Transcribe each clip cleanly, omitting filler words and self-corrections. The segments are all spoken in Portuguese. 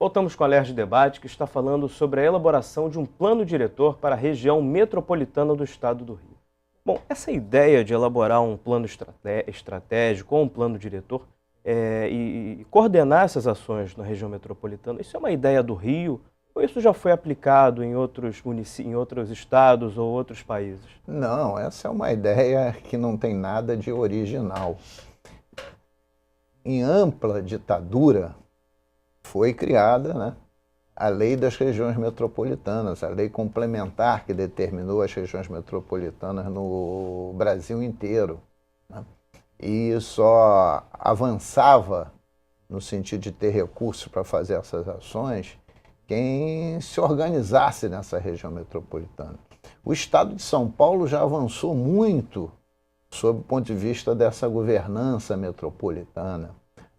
Voltamos com o Alerj Debate, que está falando sobre a elaboração de um plano diretor para a região metropolitana do estado do Rio. Bom, essa ideia de elaborar um plano estratégico ou um plano diretor e coordenar essas ações na região metropolitana, isso é uma ideia do Rio ou isso já foi aplicado em outros estados ou outros países? Não, essa é uma ideia que não tem nada de original. Em ampla ditadura foi criada, né, a Lei das Regiões Metropolitanas, a lei complementar que determinou as regiões metropolitanas no Brasil inteiro, né? E só avançava no sentido de ter recursos para fazer essas ações quem se organizasse nessa região metropolitana. O Estado de São Paulo já avançou muito sob o ponto de vista dessa governança metropolitana.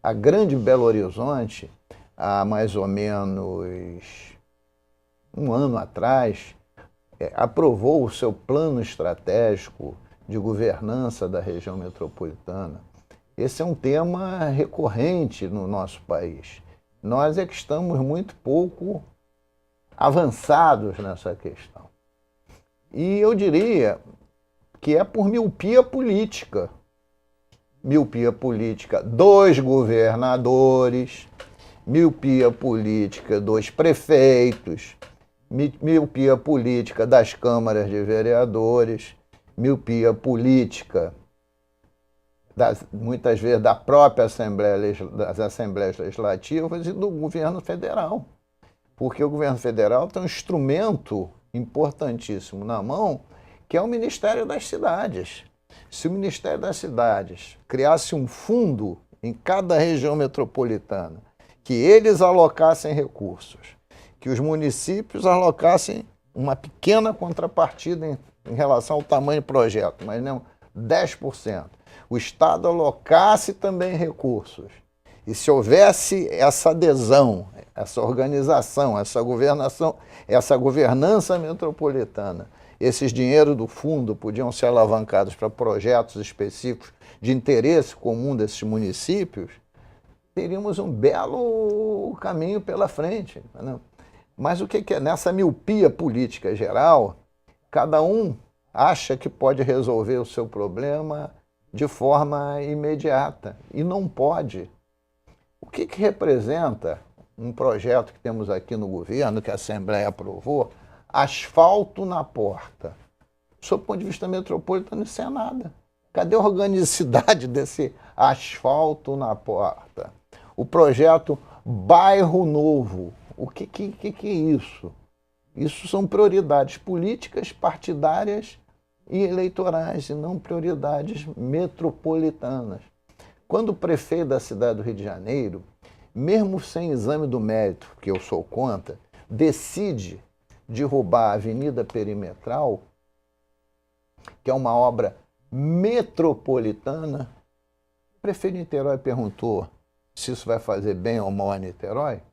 A Grande Belo Horizonte, há mais ou menos um ano atrás, aprovou o seu plano estratégico de governança da região metropolitana. Esse é um tema recorrente no nosso país. Nós é que estamos muito pouco avançados nessa questão. E eu diria que é por miopia política. Miopia política dos governadores, miopia política dos prefeitos, miopia política das câmaras de vereadores, miopia política muitas vezes da própria das assembleias legislativas e do governo federal. Porque o governo federal tem um instrumento importantíssimo na mão, que é o Ministério das Cidades. Se o Ministério das Cidades criasse um fundo em cada região metropolitana, que eles alocassem recursos, que os municípios alocassem uma pequena contrapartida em relação ao tamanho do projeto, mas não 10%. O Estado alocasse também recursos. E se houvesse essa adesão, essa organização, essa governança metropolitana, esses dinheiros do fundo podiam ser alavancados para projetos específicos de interesse comum desses municípios, teríamos um belo caminho pela frente. Né? Mas o que é? Nessa miopia política geral, cada um acha que pode resolver o seu problema de forma imediata, e não pode. O que representa um projeto que temos aqui no governo, que a Assembleia aprovou, asfalto na porta? Sob o ponto de vista metropolitano, isso é nada. Cadê a organicidade desse asfalto na porta? O projeto Bairro Novo, o que é isso? Isso são prioridades políticas, partidárias e eleitorais, e não prioridades metropolitanas. Quando o prefeito da cidade do Rio de Janeiro, mesmo sem exame do mérito, que eu sou contra, decide derrubar a Avenida Perimetral, que é uma obra metropolitana, o prefeito de Niterói perguntou se isso vai fazer bem ou mal a Niterói,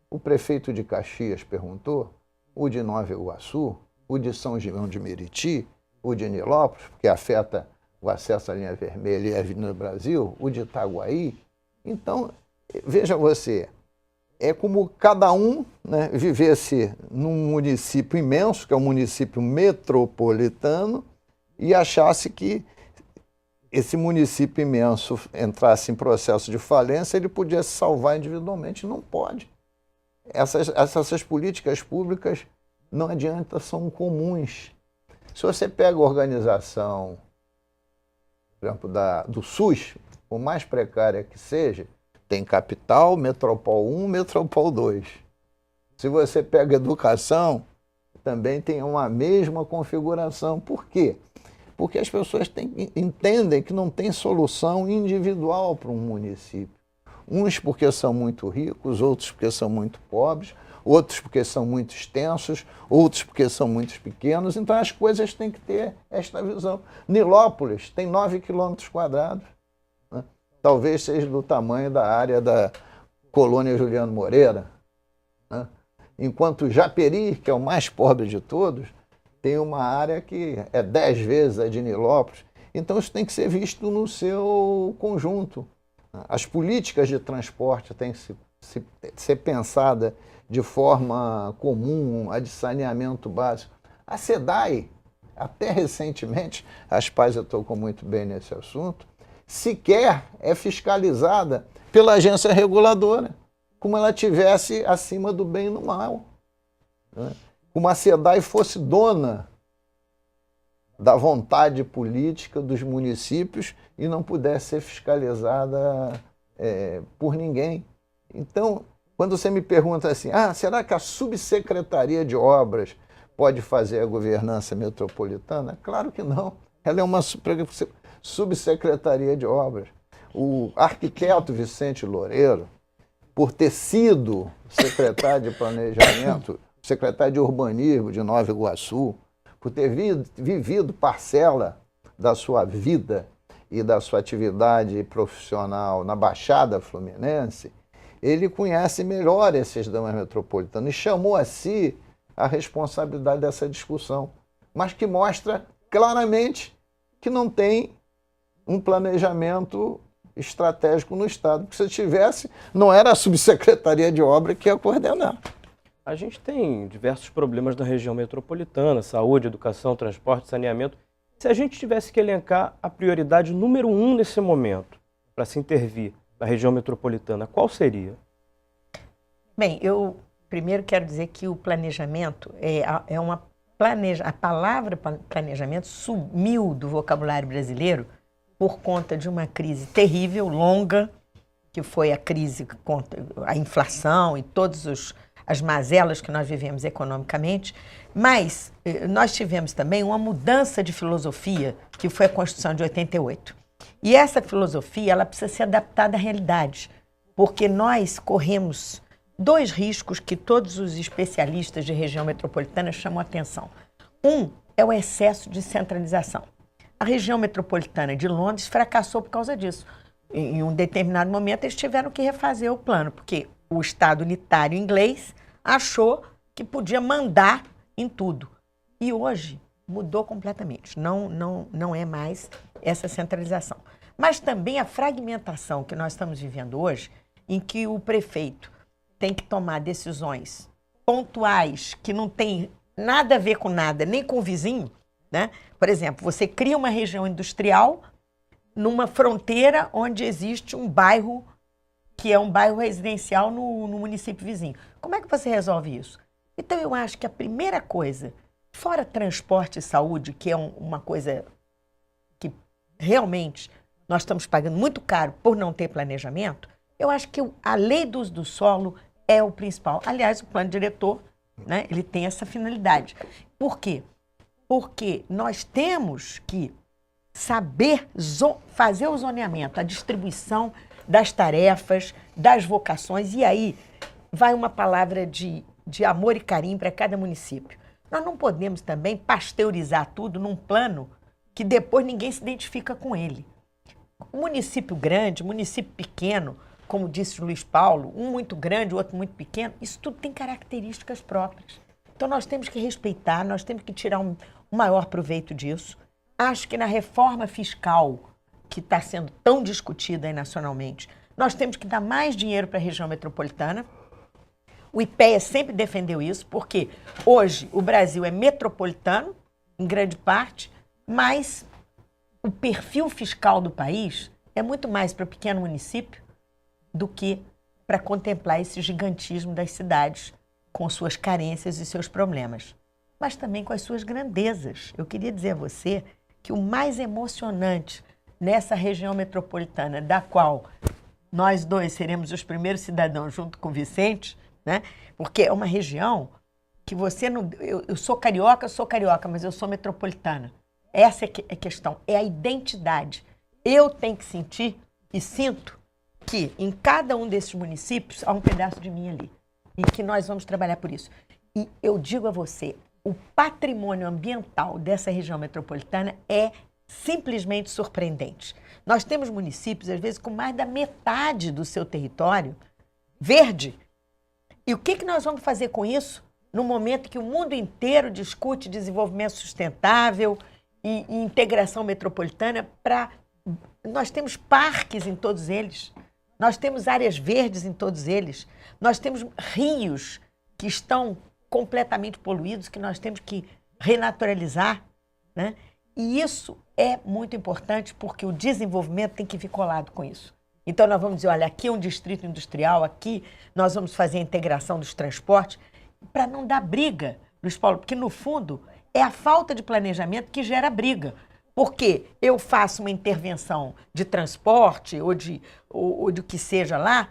o prefeito de Caxias perguntou, o de Nova Iguaçu, o de São João de Meriti, o de Nilópolis, porque afeta o acesso à linha vermelha e à Avenida Brasil, o de Itaguaí. Então, veja você, é como cada um, né, vivesse num município imenso, que é um município metropolitano, e achasse que esse município imenso entrasse em processo de falência, ele podia se salvar individualmente. Não pode. Essas políticas públicas, não adianta, são comuns. Se você pega a organização, por exemplo, do SUS, por mais precária que seja, tem capital, metropol 1, metropol 2. Se você pega a educação, também tem uma mesma configuração. Por quê? Porque as pessoas entendem que não tem solução individual para um município. Uns porque são muito ricos, outros porque são muito pobres, outros porque são muito extensos, outros porque são muito pequenos. Então as coisas têm que ter esta visão. Nilópolis tem 9 km², né? Talvez seja do tamanho da área da colônia Juliano Moreira, né? Enquanto Japeri, que é o mais pobre de todos, tem uma área que é 10 vezes a de Nilópolis. Então isso tem que ser visto no seu conjunto. As políticas de transporte têm que se ser pensada de forma comum, a de saneamento básico. A SEDAI, até recentemente, as pais eu tocou muito bem nesse assunto, sequer é fiscalizada pela agência reguladora, como ela tivesse acima do bem e do mal. Né? Como a SEDAI fosse dona da vontade política dos municípios e não pudesse ser fiscalizada por ninguém. Então, quando você me pergunta assim, será que a subsecretaria de obras pode fazer a governança metropolitana? Claro que não. Ela é uma subsecretaria de obras. O arquiteto Vicente Loureiro, por ter sido secretário de planejamento, secretário de urbanismo de Nova Iguaçu, por ter vivido parcela da sua vida e da sua atividade profissional na Baixada Fluminense, ele conhece melhor esse sistema metropolitano e chamou a si a responsabilidade dessa discussão, mas que mostra claramente que não tem um planejamento estratégico no Estado, porque se tivesse, não era a subsecretaria de obra que ia coordenar. A gente tem diversos problemas na região metropolitana, saúde, educação, transporte, saneamento. Se a gente tivesse que elencar a prioridade número 1 nesse momento para se intervir na região metropolitana, qual seria? Bem, eu primeiro quero dizer que o planejamento a palavra planejamento sumiu do vocabulário brasileiro por conta de uma crise terrível, longa, que foi a crise contra a inflação e todas as mazelas que nós vivemos economicamente, mas nós tivemos também uma mudança de filosofia, que foi a Constituição de 88. E essa filosofia ela precisa ser adaptada à realidade, porque nós corremos 2 riscos que todos os especialistas de região metropolitana chamam a atenção. Um é o excesso de centralização. A região metropolitana de Londres fracassou por causa disso. Em um determinado momento, eles tiveram que refazer o plano, porque o Estado unitário inglês achou que podia mandar em tudo. E hoje mudou completamente. Não é mais essa centralização. Mas também a fragmentação que nós estamos vivendo hoje, em que o prefeito tem que tomar decisões pontuais que não tem nada a ver com nada, nem com o vizinho, né? Por exemplo, você cria uma região industrial numa fronteira onde existe um bairro que é um bairro residencial no município vizinho. Como é que você resolve isso? Então, eu acho que a primeira coisa, fora transporte e saúde, que é uma coisa que realmente nós estamos pagando muito caro por não ter planejamento, eu acho que a lei do uso do solo é o principal. Aliás, o plano diretor, né, ele tem essa finalidade. Por quê? Porque nós temos que saber fazer o zoneamento, a distribuição das tarefas, das vocações, e aí vai uma palavra de amor e carinho para cada município. Nós não podemos também pasteurizar tudo num plano que depois ninguém se identifica com ele. Município grande, município pequeno, como disse o Luiz Paulo, um muito grande, o outro muito pequeno, isso tudo tem características próprias. Então nós temos que respeitar, nós temos que tirar um maior proveito disso. Acho que na reforma fiscal, que está sendo tão discutida aí nacionalmente, nós temos que dar mais dinheiro para a região metropolitana. O IPEA sempre defendeu isso, porque hoje o Brasil é metropolitano, em grande parte, mas o perfil fiscal do país é muito mais para o pequeno município do que para contemplar esse gigantismo das cidades com suas carências e seus problemas, mas também com as suas grandezas. Eu queria dizer a você que o mais emocionante nessa região metropolitana, da qual nós dois seremos os primeiros cidadãos junto com o Vicente, né? Porque é uma região que você não... Eu sou carioca, mas eu sou metropolitana. Essa é a questão, é a identidade. Eu tenho que sentir e sinto que em cada um desses municípios há um pedaço de mim ali e que nós vamos trabalhar por isso. E eu digo a você, o patrimônio ambiental dessa região metropolitana é simplesmente surpreendente. Nós temos municípios, às vezes, com mais da metade do seu território verde. E o que nós vamos fazer com isso no momento que o mundo inteiro discute desenvolvimento sustentável e integração metropolitana? Nós temos parques em todos eles. nós temos áreas verdes em todos eles, nós temos rios que estão completamente poluídos, que nós temos que renaturalizar, né? E isso é muito importante porque o desenvolvimento tem que vir colado com isso. Então, nós vamos dizer, olha, aqui é um distrito industrial, aqui nós vamos fazer a integração dos transportes, para não dar briga, Luiz Paulo, porque, no fundo, é a falta de planejamento que gera briga. Porque eu faço uma intervenção de transporte ou de que seja lá,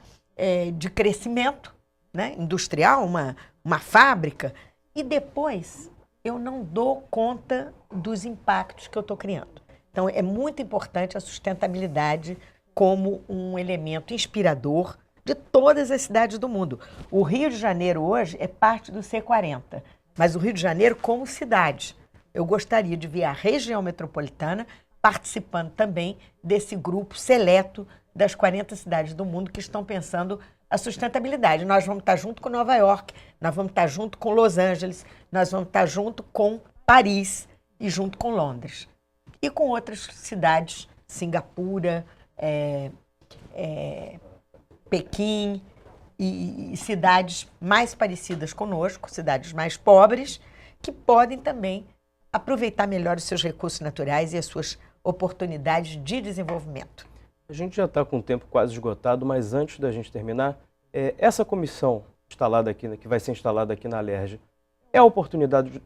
de crescimento, né, industrial, uma fábrica, e depois eu não dou conta dos impactos que eu estou criando. Então, é muito importante a sustentabilidade como um elemento inspirador de todas as cidades do mundo. O Rio de Janeiro hoje é parte do C40, mas o Rio de Janeiro como cidade. Eu gostaria de ver a região metropolitana participando também desse grupo seleto das 40 cidades do mundo que estão pensando a sustentabilidade. Nós vamos estar junto com Nova York, nós vamos estar junto com Los Angeles, nós vamos estar junto com Paris e junto com Londres. E com outras cidades, Singapura, Pequim e cidades mais parecidas conosco, cidades mais pobres, que podem também aproveitar melhor os seus recursos naturais e as suas oportunidades de desenvolvimento. A gente já está com o tempo quase esgotado, mas antes da gente terminar, essa comissão instalada aqui, que vai ser instalada aqui na Alerj, é a oportunidade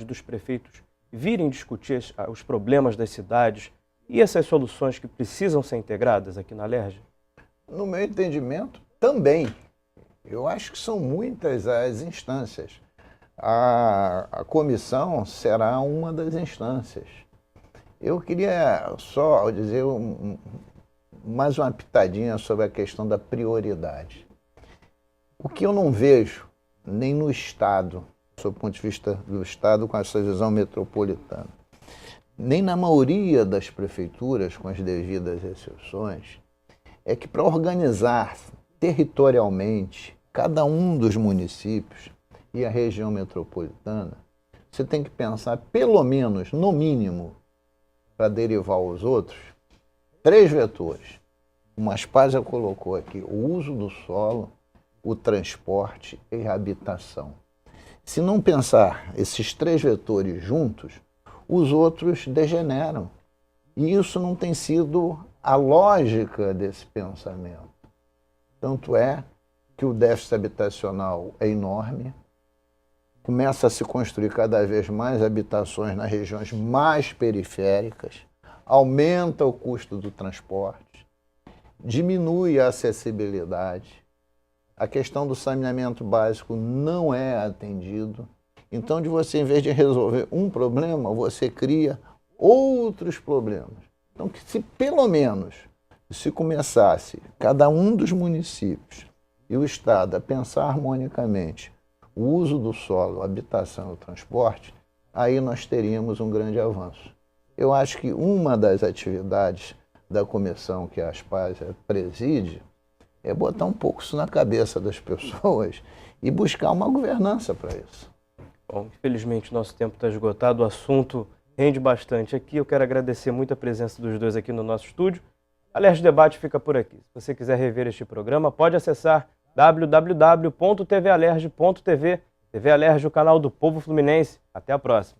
dos prefeitos virem discutir os problemas das cidades e essas soluções que precisam ser integradas aqui na Alerj? No meu entendimento, também. Eu acho que são muitas as instâncias. A comissão será uma das instâncias. Eu queria só dizer mais uma pitadinha sobre a questão da prioridade. O que eu não vejo, nem no Estado, sob o ponto de vista do Estado com essa visão metropolitana, nem na maioria das prefeituras, com as devidas exceções, é que para organizar territorialmente cada um dos municípios e a região metropolitana, você tem que pensar pelo menos, no mínimo, para derivar os outros, 3 vetores. O Maspazia colocou aqui o uso do solo, o transporte e a habitação. Se não pensar esses 3 vetores juntos, os outros degeneram. E isso não tem sido a lógica desse pensamento. Tanto é que o déficit habitacional é enorme, começa a se construir cada vez mais habitações nas regiões mais periféricas, aumenta o custo do transporte, diminui a acessibilidade, a questão do saneamento básico não é atendido. Então, de você, em vez de resolver um problema, você cria outros problemas. Então, que se pelo menos se começasse cada um dos municípios e o Estado a pensar harmonicamente o uso do solo, a habitação e o transporte, aí nós teríamos um grande avanço. Eu acho que uma das atividades da comissão que a Aspazia preside é botar um pouco isso na cabeça das pessoas e buscar uma governança para isso. Bom, infelizmente nosso tempo está esgotado, o assunto rende bastante aqui. Eu quero agradecer muito a presença dos dois aqui no nosso estúdio. Alerj Debate fica por aqui. Se você quiser rever este programa, pode acessar www.tvalerj.tv. TV Alerj, o canal do povo fluminense. Até a próxima.